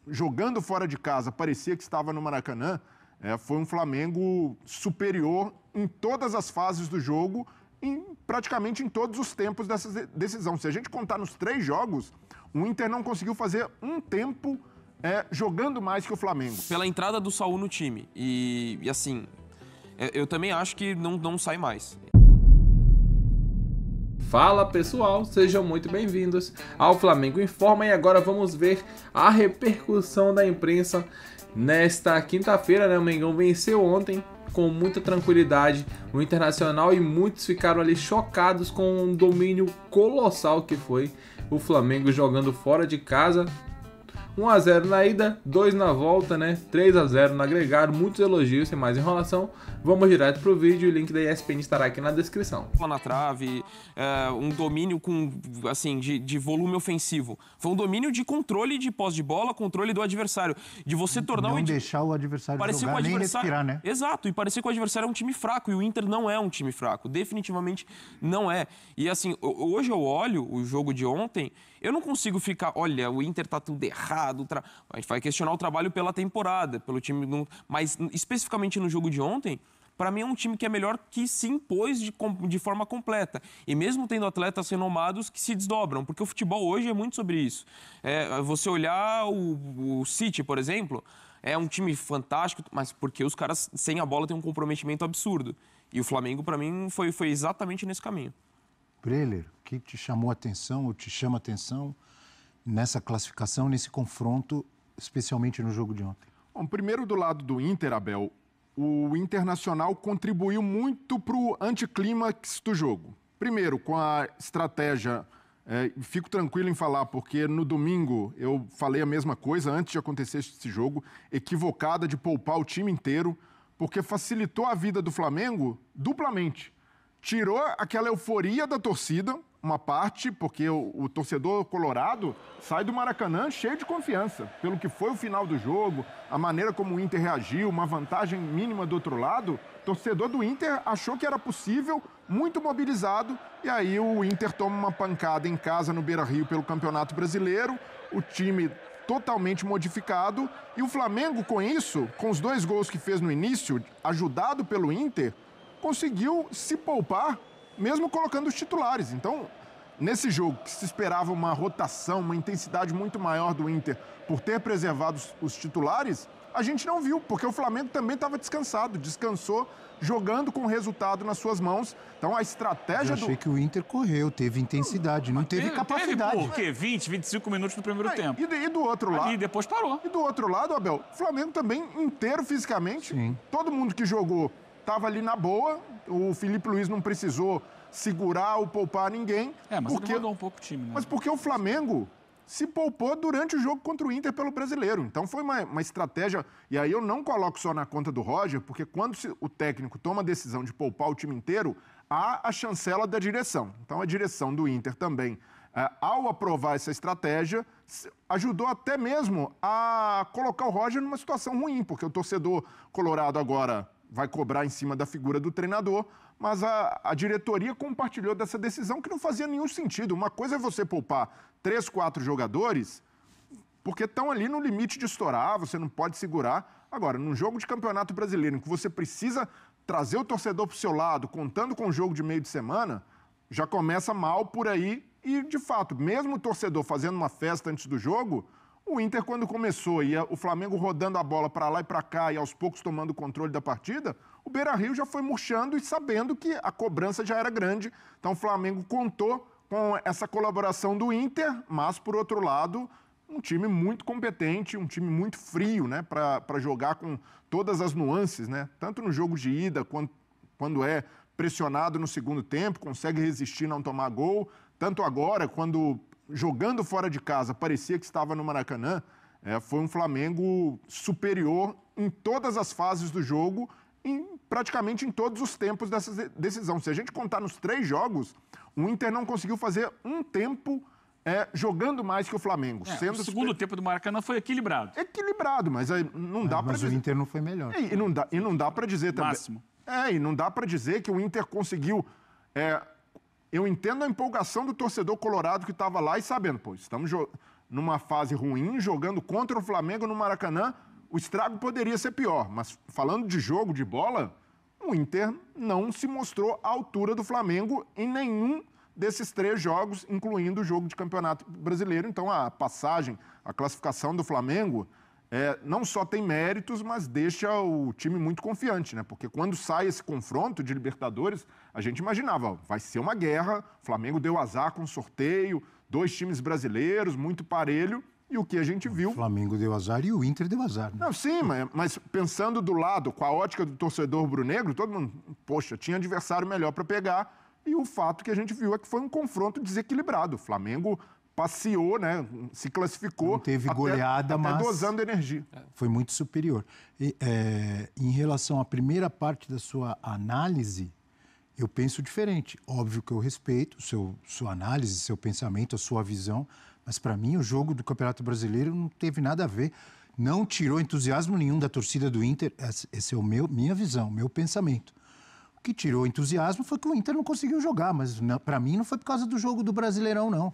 jogando fora de casa, parecia que estava no Maracanã, foi um Flamengo superior em todas as fases do jogo, praticamente em todos os tempos dessa decisão. Se a gente contar nos 3 jogos, o Inter não conseguiu fazer um tempo jogando mais que o Flamengo. Pela entrada do Saúl no time. E assim, eu também acho que não sai mais. Fala pessoal, sejam muito bem-vindos ao Flamengo Informa e agora vamos ver a repercussão da imprensa nesta quinta-feira, né? O Mengão venceu ontem com muita tranquilidade o Internacional e muitos ficaram ali chocados com um domínio colossal que foi o Flamengo jogando fora de casa. 1-0 na ida, 2 na volta, né? 3-0 no agregado, muitos elogios, sem mais enrolação. Vamos direto pro vídeo, o link da ESPN estará aqui na descrição. Lá na trave, um domínio com, assim, de volume ofensivo. Foi um domínio de controle de posse de bola, controle do adversário. De você tornar não deixar o adversário jogar, nem respirar, né? Exato, e parecer que o adversário é um time fraco, e o Inter não é um time fraco, definitivamente não é. E assim, hoje eu olho o jogo de ontem, eu não consigo ficar, olha, o Inter tá tudo errado, a gente vai questionar o trabalho pela temporada, pelo time, mas especificamente no jogo de ontem, para mim é um time que é melhor, que se impôs de forma completa. E mesmo tendo atletas renomados que se desdobram, porque o futebol hoje é muito sobre isso. Você olhar o City, por exemplo, é um time fantástico, mas porque os caras sem a bola têm um comprometimento absurdo. E o Flamengo, para mim, foi exatamente nesse caminho. Breler, o que te chamou a atenção ou te chama a atenção nessa classificação, nesse confronto, especialmente no jogo de ontem? Bom, primeiro do lado do Inter, Abel, o Internacional contribuiu muito para o anticlímax do jogo. Primeiro, com a estratégia, fico tranquilo em falar, porque no domingo eu falei a mesma coisa antes de acontecer esse jogo, equivocada de poupar o time inteiro, porque facilitou a vida do Flamengo duplamente. Tirou aquela euforia da torcida, uma parte, porque o torcedor colorado sai do Maracanã cheio de confiança, pelo que foi o final do jogo, a maneira como o Inter reagiu, uma vantagem mínima do outro lado. O torcedor do Inter achou que era possível, muito mobilizado, e aí o Inter toma uma pancada em casa no Beira-Rio pelo Campeonato Brasileiro, o time totalmente modificado, e o Flamengo com isso, com os 2 gols que fez no início, ajudado pelo Inter, conseguiu se poupar, mesmo colocando os titulares. Então, nesse jogo que se esperava uma rotação, uma intensidade muito maior do Inter por ter preservado os titulares, a gente não viu, porque o Flamengo também estava descansado, descansou, jogando com o resultado nas suas mãos. Então, a estratégia Eu achei que o Inter correu, teve intensidade, não teve capacidade. Teve, por quê? 20, 25 minutos no primeiro tempo. E do outro lado... E depois parou. E do outro lado, Abel, o Flamengo também inteiro fisicamente. Sim. Todo mundo que jogou estava ali na boa, o Felipe Luiz não precisou segurar ou poupar ninguém. Mas ele rodou um pouco o time, né? Mas porque o Flamengo se poupou durante o jogo contra o Inter pelo Brasileiro. Então foi uma estratégia, e aí eu não coloco só na conta do Roger, porque quando o técnico toma a decisão de poupar o time inteiro, há a chancela da direção. Então a direção do Inter também, ao aprovar essa estratégia, ajudou até mesmo a colocar o Roger numa situação ruim, porque o torcedor colorado agora vai cobrar em cima da figura do treinador, mas a diretoria compartilhou dessa decisão que não fazia nenhum sentido. Uma coisa é você poupar 3, 4 jogadores, porque estão ali no limite de estourar, você não pode segurar. Agora, num jogo de campeonato brasileiro, em que você precisa trazer o torcedor para o seu lado, contando com o jogo de meio de semana, já começa mal por aí. E, de fato, mesmo o torcedor fazendo uma festa antes do jogo, o Inter, quando começou, e o Flamengo rodando a bola para lá e para cá e aos poucos tomando o controle da partida, o Beira-Rio já foi murchando e sabendo que a cobrança já era grande. Então o Flamengo contou com essa colaboração do Inter, mas, por outro lado, um time muito competente, um time muito frio, né, para jogar com todas as nuances, né, tanto no jogo de ida, quando é pressionado no segundo tempo, consegue resistir, não tomar gol, tanto agora, quando jogando fora de casa, parecia que estava no Maracanã, foi um Flamengo superior em todas as fases do jogo, praticamente em todos os tempos dessa decisão. Se a gente contar nos 3 jogos, o Inter não conseguiu fazer um tempo jogando mais que o Flamengo. O segundo tempo do Maracanã foi equilibrado. Equilibrado, mas não dá para dizer... Mas o Inter não foi melhor. E não dá para dizer também... Máximo. E não dá para dizer que o Inter conseguiu... Eu entendo a empolgação do torcedor colorado que estava lá e sabendo, estamos numa fase ruim, jogando contra o Flamengo no Maracanã, o estrago poderia ser pior. Mas falando de jogo, de bola, o Inter não se mostrou à altura do Flamengo em nenhum desses 3 jogos, incluindo o jogo de Campeonato Brasileiro. Então, a passagem, a classificação do Flamengo não só tem méritos, mas deixa o time muito confiante, né? Porque quando sai esse confronto de Libertadores, a gente imaginava, ó, vai ser uma guerra, o Flamengo deu azar com o sorteio, 2 times brasileiros, muito parelho, e o que a gente viu... O Flamengo deu azar e o Inter deu azar. Né? Não, sim, mas pensando do lado, com a ótica do torcedor rubro-negro, todo mundo, poxa, tinha adversário melhor para pegar, e o fato que a gente viu é que foi um confronto desequilibrado. O Flamengo passeou, né? Se classificou. Não teve goleada, até mas dosando energia. Foi muito superior. Em relação à primeira parte da sua análise, eu penso diferente. Óbvio que eu respeito sua análise, seu pensamento, a sua visão, mas para mim o jogo do Campeonato Brasileiro não teve nada a ver. Não tirou entusiasmo nenhum da torcida do Inter. Essa é minha visão, meu pensamento. O que tirou entusiasmo foi que o Inter não conseguiu jogar, mas para mim não foi por causa do jogo do Brasileirão, não.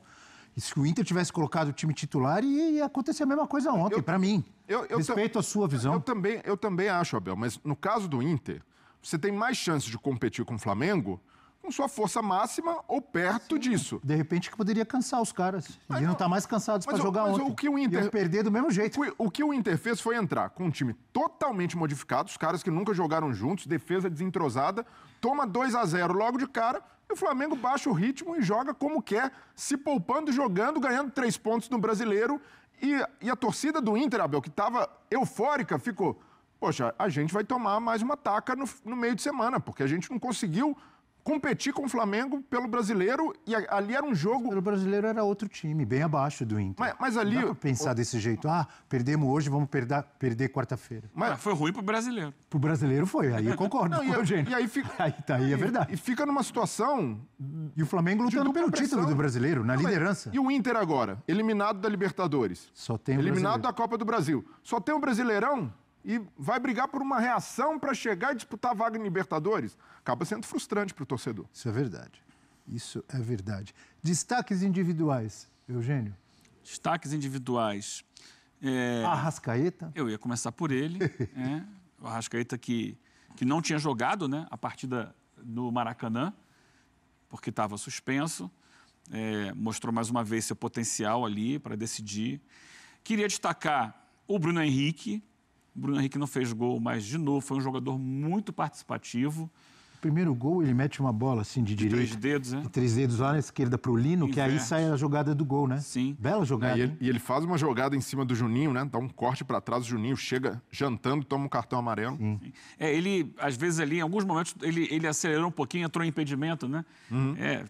E se o Inter tivesse colocado o time titular, ia acontecer a mesma coisa ontem, para mim. Respeito a sua visão. Eu também acho, Abel, mas no caso do Inter, você tem mais chance de competir com o Flamengo com sua força máxima ou perto disso. De repente que poderia cansar os caras. E não tá mais cansados para jogar ontem. O que o Inter ia perder do mesmo jeito. O que o Inter fez foi entrar com um time totalmente modificado, os caras que nunca jogaram juntos, defesa desentrosada, toma 2-0 logo de cara, e o Flamengo baixa o ritmo e joga como quer, se poupando, jogando, ganhando 3 pontos no Brasileiro. E a torcida do Inter, Abel, que estava eufórica, ficou... Poxa, a gente vai tomar mais uma taca no meio de semana, porque a gente não conseguiu competir com o Flamengo pelo Brasileiro, e ali era um jogo... O Brasileiro era outro time, bem abaixo do Inter. Mas ali... Não dá pra pensar desse jeito, perdemos hoje, vamos perder quarta-feira. Mas foi ruim pro brasileiro. Pro brasileiro foi, aí eu concordo. Não, e aí fica... Aí é verdade. E fica numa situação... E o Flamengo lutando pelo título do Brasileiro, na liderança. E o Inter agora, eliminado da Libertadores. Só tem o eliminado da Copa do Brasil. Só tem o Brasileirão e vai brigar por uma reação para chegar e disputar a vaga em Libertadores. Acaba sendo frustrante para o torcedor. Isso é verdade. Isso é verdade. Destaques individuais, Eugênio? Destaques individuais. Arrascaeta. Eu ia começar por ele. O Arrascaeta que não tinha jogado, né, a partida no Maracanã, porque estava suspenso. Mostrou mais uma vez seu potencial ali para decidir. Queria destacar o Bruno Henrique. O Bruno Henrique não fez gol, mas, de novo, foi um jogador muito participativo. O primeiro gol, ele mete uma bola assim de direita. 3 dedos, né? De 3 dedos lá na esquerda pro Lino, Inverte. que aí sai a jogada do gol, né? Sim. Bela jogada. E ele faz uma jogada em cima do Juninho, né? Dá um corte para trás, o Juninho chega jantando, toma um cartão amarelo. Sim. Ele, às vezes ali, em alguns momentos, ele acelerou um pouquinho, entrou em impedimento, né?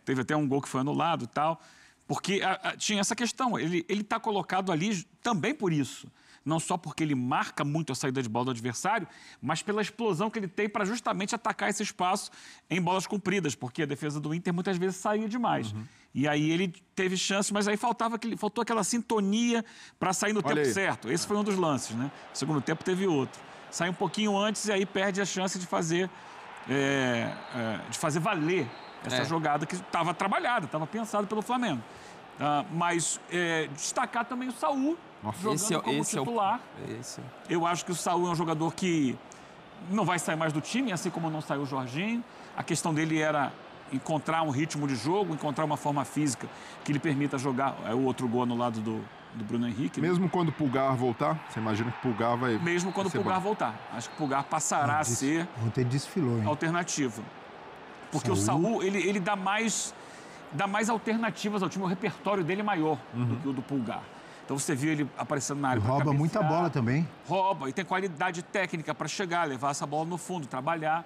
Teve até um gol que foi anulado e tal. Porque tinha essa questão, ele está colocado ali também por isso. Não só porque ele marca muito a saída de bola do adversário, mas pela explosão que ele tem para justamente atacar esse espaço em bolas compridas, porque a defesa do Inter muitas vezes saía demais. E aí ele teve chance, mas aí faltou aquela sintonia para sair no tempo certo. Esse foi um dos lances, né? No segundo tempo teve outro. Sai um pouquinho antes e aí perde a chance de fazer valer essa jogada que estava trabalhada, estava pensada pelo Flamengo. Mas destacar também o Saúl, jogando como titular. Eu acho que o Saúl é um jogador que não vai sair mais do time, assim como não saiu o Jorginho. A questão dele era encontrar um ritmo de jogo, encontrar uma forma física que lhe permita jogar. É o outro gol no lado do Bruno Henrique. Mesmo quando o Pulgar voltar, você imagina que o Pulgar vai... Mesmo quando o Pulgar voltar. Acho que o Pulgar passará a ser... Ontem desfilou, hein? Alternativo. Porque o Saúl, ele dá mais alternativas ao time, o repertório dele é maior do que o do Pulgar. Então você viu ele aparecendo na área. Rouba muita bola também. Rouba e tem qualidade técnica para chegar, levar essa bola no fundo, trabalhar.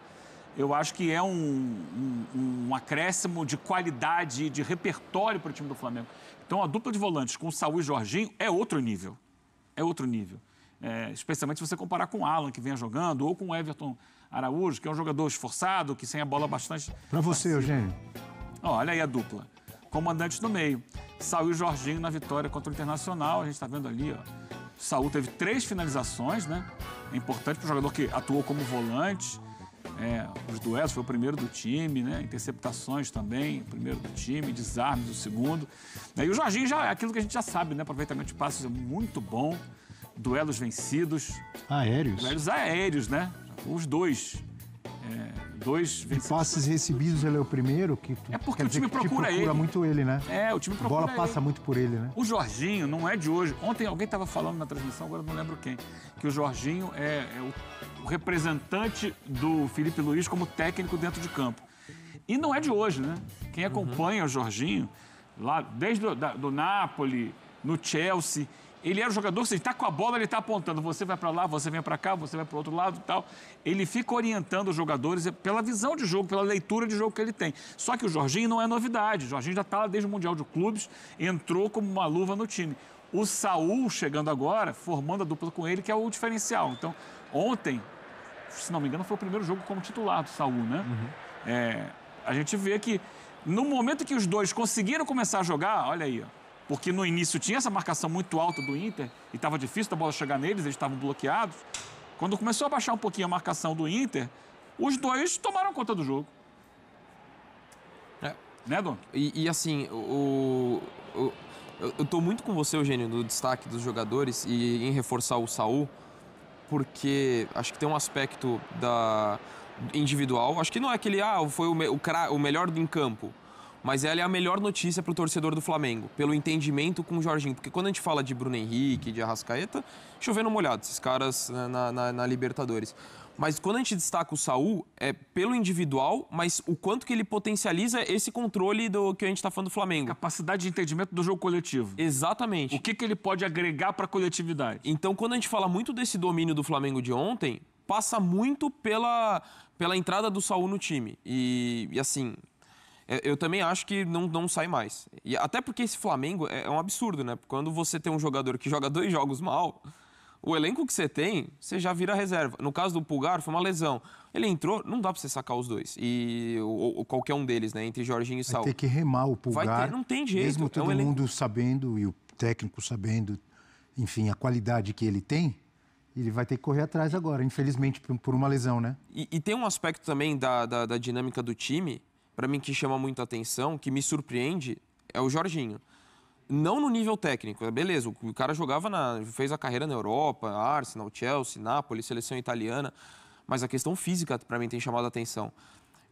Eu acho que é um acréscimo de qualidade, de repertório para o time do Flamengo. Então a dupla de volantes com o Saúl e Jorginho é outro nível. É outro nível. Especialmente se você comparar com o Alan, que vem jogando, ou com o Everton Araújo, que é um jogador esforçado, que sem a bola bastante... Para você, Eugênio. Olha aí a dupla. Comandantes no meio. Saúl e Jorginho na vitória contra o Internacional. A gente está vendo ali, ó. Saúl teve 3 finalizações, né? É importante para o jogador que atuou como volante. os duelos, foi o primeiro do time, né? Interceptações também, o primeiro do time, desarmes, o segundo. E o Jorginho já é aquilo que a gente já sabe, né? Aproveitamento de passes é muito bom, duelos vencidos. Aéreos. Duelos aéreos, né? Os dois. Dois E vencidos. passes recebidos, ele é o primeiro que... É porque quer o time dizer que procura ele. muito ele, né? O time A procura bola passa ele. muito por ele, né? O Jorginho não é de hoje. Ontem alguém estava falando na transmissão, agora eu não lembro quem, que o Jorginho é o representante do Felipe Luiz como técnico dentro de campo. E não é de hoje, né? Quem acompanha o Jorginho, lá desde do Napoli, no Chelsea, ele era o jogador, se ele está com a bola, ele está apontando, você vai para lá, você vem para cá, você vai para o outro lado e tal. Ele fica orientando os jogadores pela visão de jogo, pela leitura de jogo que ele tem. Só que o Jorginho não é novidade. O Jorginho já está lá desde o Mundial de Clubes, entrou como uma luva no time. O Saúl chegando agora, formando a dupla com ele, que é o diferencial. Então, ontem, se não me engano, foi o primeiro jogo como titular do Saúl, né? A gente vê que no momento que os dois conseguiram começar a jogar, olha aí, ó. Porque no início tinha essa marcação muito alta do Inter e estava difícil da bola chegar neles, eles estavam bloqueados. Quando começou a baixar um pouquinho a marcação do Inter, os dois tomaram conta do jogo. Né, Dom? E assim, eu tô muito com você, Eugênio, no destaque dos jogadores e em reforçar o Saúl, porque acho que tem um aspecto individual. Acho que não é aquele, foi o melhor em campo. Mas ela é a melhor notícia para o torcedor do Flamengo, pelo entendimento com o Jorginho. Porque quando a gente fala de Bruno Henrique, de Arrascaeta, chovendo molhado, esses caras na Libertadores. Mas quando a gente destaca o Saúl, é pelo individual, mas o quanto que ele potencializa esse controle do que a gente está falando do Flamengo. Capacidade de entendimento do jogo coletivo. Exatamente. O que ele pode agregar para a coletividade. Então, quando a gente fala muito desse domínio do Flamengo de ontem, passa muito pela entrada do Saúl no time. E assim... Eu também acho que não sai mais. E até porque esse Flamengo é um absurdo, né? Quando você tem um jogador que joga 2 jogos mal, o elenco que você tem, você já vira reserva. No caso do Pulgar, foi uma lesão. Ele entrou, não dá pra você sacar os dois. Ou qualquer um deles, né? Entre Jorginho e Saúl. Vai ter que remar o Pulgar. Não tem jeito. Mesmo todo mundo sabendo e o técnico sabendo, enfim, a qualidade que ele tem, ele vai ter que correr atrás agora, infelizmente, por uma lesão, né? E tem um aspecto também da dinâmica do time, para mim, que chama muito a atenção, que me surpreende, é o Jorginho. Não no nível técnico, beleza, o cara fez a carreira na Europa, Arsenal, Chelsea, Napoli, seleção italiana, mas a questão física, para mim, tem chamado a atenção.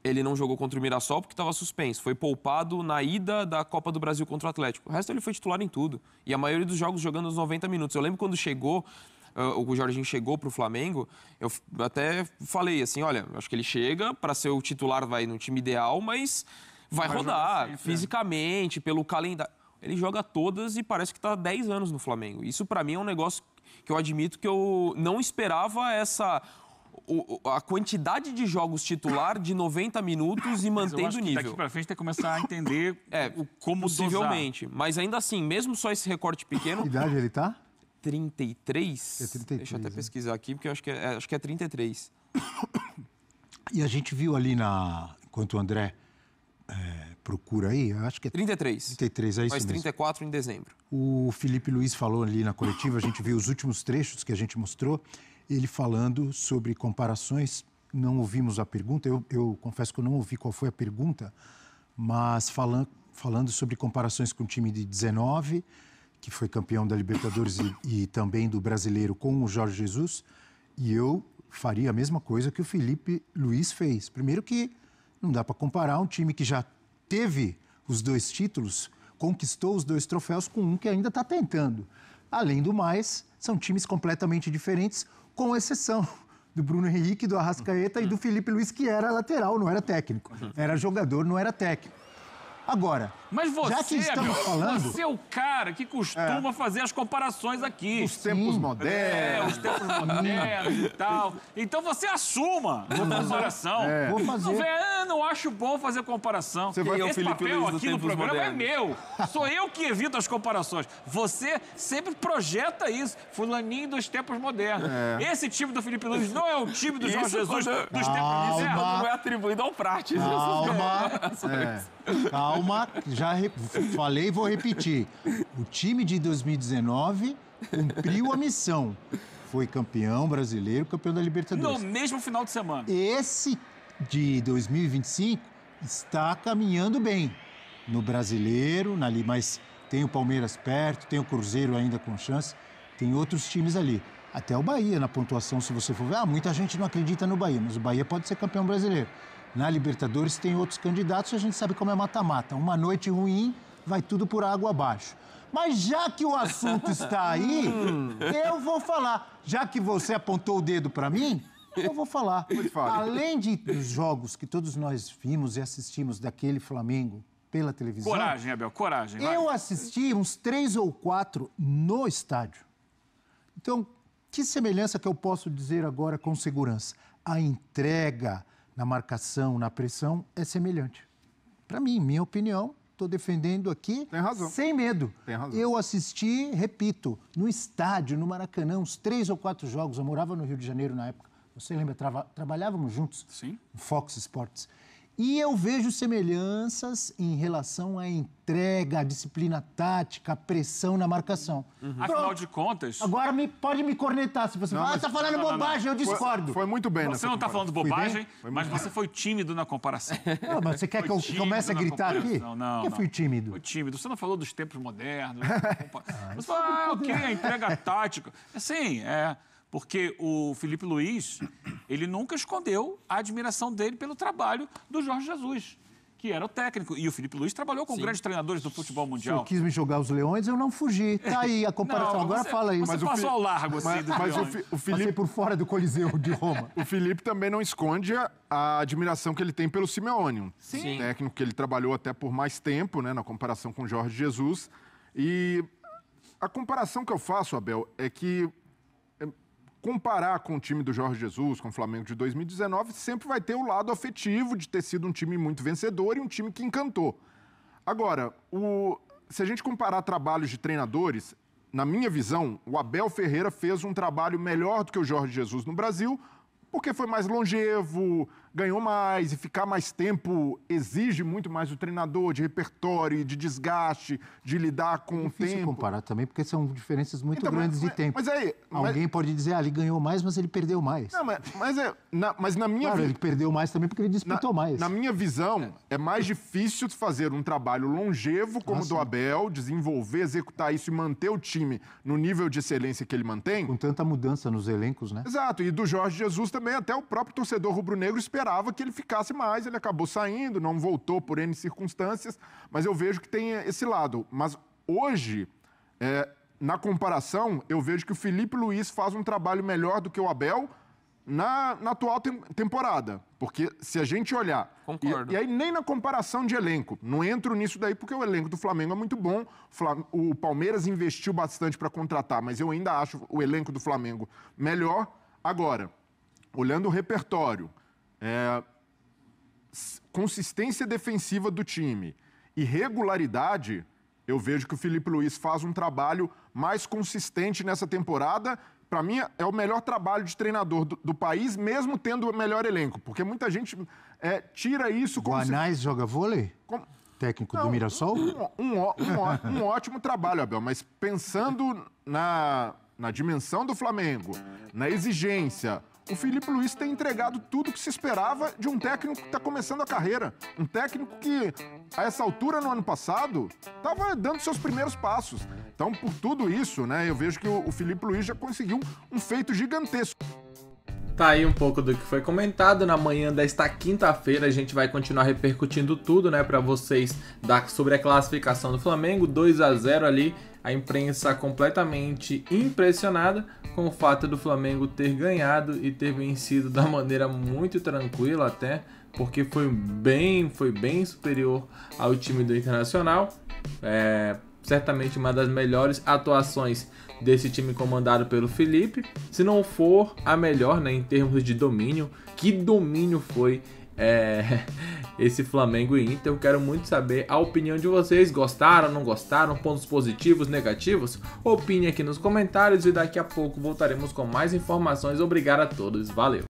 Ele não jogou contra o Mirassol porque estava suspenso, foi poupado na ida da Copa do Brasil contra o Atlético. O resto ele foi titular em tudo, e a maioria dos jogos jogando os 90 minutos. Eu lembro quando o Jorginho chegou para o Flamengo, eu até falei assim, olha, acho que ele chega para ser o titular, vai no time ideal, mas vai rodar sempre, fisicamente, pelo calendário. Ele joga todas e parece que está há 10 anos no Flamengo. Isso, para mim, é um negócio que eu admito que eu não esperava a quantidade de jogos titular de 90 minutos e mantendo o nível. Daqui para frente tem que começar a entender como possivelmente. dosar. Mas ainda assim, mesmo só esse recorte pequeno... Que idade ele tá? 33? É 33. Deixa eu até pesquisar aqui, porque eu acho que é 33. E a gente viu ali enquanto o André procura aí, eu acho que é 33. 33, é isso Faz mesmo. 34 em dezembro. O Felipe Luiz falou ali na coletiva, a gente viu os últimos trechos que a gente mostrou, ele falando sobre comparações. Não ouvimos a pergunta, eu confesso que eu não ouvi qual foi a pergunta, mas falando sobre comparações com o time de 19, que foi campeão da Libertadores e também do Brasileiro com o Jorge Jesus, e eu faria a mesma coisa que o Felipe Luiz fez. Primeiro que não dá para comparar um time que já teve os 2 títulos, conquistou os 2 troféus com um que ainda está tentando. Além do mais, são times completamente diferentes, com exceção do Bruno Henrique, do Arrascaeta e do Felipe Luiz, que era lateral, não era técnico. Era jogador, não era técnico. Agora, mas já que estamos falando... Você é o cara que costuma fazer as comparações aqui. Os tempos modernos. Os tempos modernos e tal. Então você assuma a comparação. Vou fazer. Não acho bom fazer comparação. Esse papel aqui no programa é meu. Sou eu que evito as comparações. Você sempre projeta isso. Fulaninho dos tempos modernos. Esse time do Felipe Luiz não é o time do Jorge Jesus dos tempos modernos. Não é atribuído ao Prates. Calma, já falei e vou repetir. O time de 2019 cumpriu a missão. foi campeão brasileiro, campeão da Libertadores. No mesmo final de semana. Esse de 2025 está caminhando bem no brasileiro, mas tem o Palmeiras perto, tem o Cruzeiro ainda com chance, tem outros times ali. Até o Bahia na pontuação, se você for ver. Muita gente não acredita no Bahia, mas o Bahia pode ser campeão brasileiro. Na Libertadores tem outros candidatos, a gente sabe como é mata-mata. Uma noite ruim, vai tudo por água abaixo. Mas já que o assunto está aí, eu vou falar. Já que você apontou o dedo para mim, eu vou falar. Além dos jogos que todos nós vimos e assistimos daquele Flamengo pela televisão... Coragem, Abel, coragem. Vai. Eu assisti uns 3 ou 4 no estádio. Então, que semelhança que eu posso dizer agora com segurança? A entrega na marcação, na pressão, é semelhante. Para mim, minha opinião... Estou defendendo aqui sem medo. Tem razão. Eu assisti, repito, no estádio, no Maracanã, uns 3 ou 4 jogos. Eu morava no Rio de Janeiro na época. Você lembra? Trabalhávamos juntos. Sim. No Fox Sports. E eu vejo semelhanças em relação à entrega, à disciplina tática, à pressão na marcação. Afinal de contas... Agora pode me cornetar se você falar, está falando bobagem, eu discordo. Foi muito bem. Você não está falando bobagem, mas você foi tímido na comparação. Não, mas você quer que eu comece a gritar aqui? Não. Eu fui tímido. Foi tímido. Você não falou dos tempos modernos. Você falou, ok, a entrega tática. Assim, porque o Felipe Luiz, ele nunca escondeu a admiração dele pelo trabalho do Jorge Jesus, que era o técnico. E o Felipe Luiz trabalhou com grandes treinadores do futebol mundial. Se eu quis me jogar os leões, eu não fugi. Tá aí a comparação. Não, agora fala aí. Você passou ao largo, assim, do Mas Leões. o Felipe... Passei por fora do Coliseu de Roma. O Felipe também não esconde a admiração que ele tem pelo Simeone, um Sim. técnico que ele trabalhou até por mais tempo, né, na comparação com o Jorge Jesus. E a comparação que eu faço, Abel, é que comparar com o time do Jorge Jesus, com o Flamengo de 2019, sempre vai ter o lado afetivo de ter sido um time muito vencedor e um time que encantou. Agora, se a gente comparar trabalhos de treinadores, na minha visão, o Abel Ferreira fez um trabalho melhor do que o Jorge Jesus no Brasil, porque foi mais longevo, ganhou mais, e ficar mais tempo exige muito mais do treinador, de repertório, de desgaste, de lidar com o Difícil tempo. comparar também, porque são diferenças muito Então, grandes de tempo. Mas aí... Alguém pode dizer, ele ganhou mais, mas ele perdeu mais. Não, mas na minha Claro, ele perdeu mais também porque ele disputou mais. Na minha visão, é mais difícil fazer um trabalho longevo como o do Abel, desenvolver, executar isso e manter o time no nível de excelência que ele mantém. Com tanta mudança nos elencos, né? Exato, e do Jorge Jesus também, até o próprio torcedor rubro-negro esperava que ele ficasse mais, ele acabou saindo, não voltou por N circunstâncias, mas eu vejo que tem esse lado. Mas hoje, na comparação, eu vejo que o Felipe Luiz faz um trabalho melhor do que o Abel na atual temporada. Porque se a gente olhar... Concordo. E aí nem na comparação de elenco. Não entro nisso daí porque o elenco do Flamengo é muito bom. O Palmeiras investiu bastante para contratar, mas eu ainda acho o elenco do Flamengo melhor. Agora, olhando o repertório, consistência defensiva do time e regularidade, eu vejo que o Felipe Luiz faz um trabalho mais consistente nessa temporada. Para mim, é o melhor trabalho de treinador do país, mesmo tendo o melhor elenco. Porque muita gente tira isso como... Guanais joga vôlei? Técnico do Mirassol? Um ótimo trabalho, Abel. Mas pensando na dimensão do Flamengo, na exigência... O Felipe Luiz tem entregado tudo que se esperava de um técnico que está começando a carreira. Um técnico que, a essa altura, no ano passado, estava dando seus primeiros passos. Então, por tudo isso, né, eu vejo que o Felipe Luiz já conseguiu um feito gigantesco. Tá aí um pouco do que foi comentado. Na manhã desta quinta-feira a gente vai continuar repercutindo tudo, né, para vocês sobre a classificação do Flamengo, 2-0 ali. A imprensa completamente impressionada com o fato do Flamengo ter ganhado e ter vencido da maneira muito tranquila até, porque foi bem superior ao time do Internacional. Certamente uma das melhores atuações desse time comandado pelo Felipe, se não for a melhor, né, em termos de domínio. Que domínio foi esse Flamengo e Inter? Eu quero muito saber a opinião de vocês. Gostaram, não gostaram? Pontos positivos, negativos? Opine aqui nos comentários e daqui a pouco voltaremos com mais informações. Obrigado a todos, valeu!